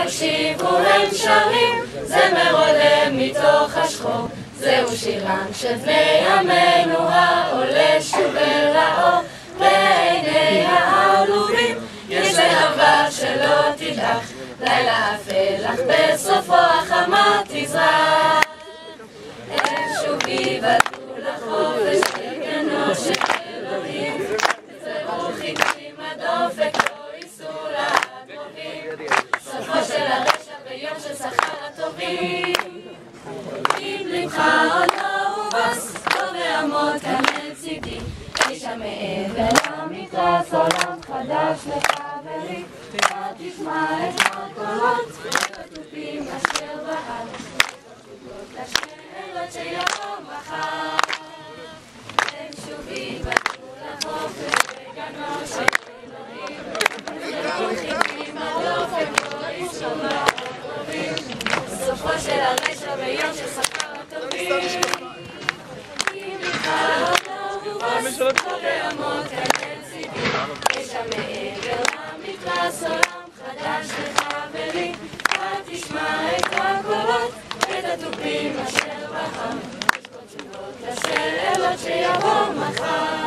הקשיבו הם שרים, זמר עולה מתוך השחור. זהו שירם של בני עמנו העולה שוב אל האור. בעיני העלובים יש להבה שלא תדלח, לילה אפל אך בסופו החמה תזרח. הם שוב ייוולדו לחופש בגנו של אלוהים, יצברו חיטים הדופק לא ייסעו לעקובים, סופו של הרשע ביום של שכר הטובים. אם לבך עוד לא הובס, לא בעמוד כאן לצידי, אישה מעבר למתרס עולם חדש לחברי, ותשמע את הקולות והתופים אשר בהר, לשאלות שיבוא מחר. הם שוב ייוולדו לחופש בגנו של אלוהים, יצברו חיטים הדופק לא ייסעו לעקובים, סופו של הרשע ביום של שכר הטובים. אם לבך עוד לא הובס, לא בעמוד כאן לצידי, אישה מעבר למתרס עולם חדש לחברי, ותשמע את הקולות ואת התופים אשר בחר, לשאלות שיבוא מחר.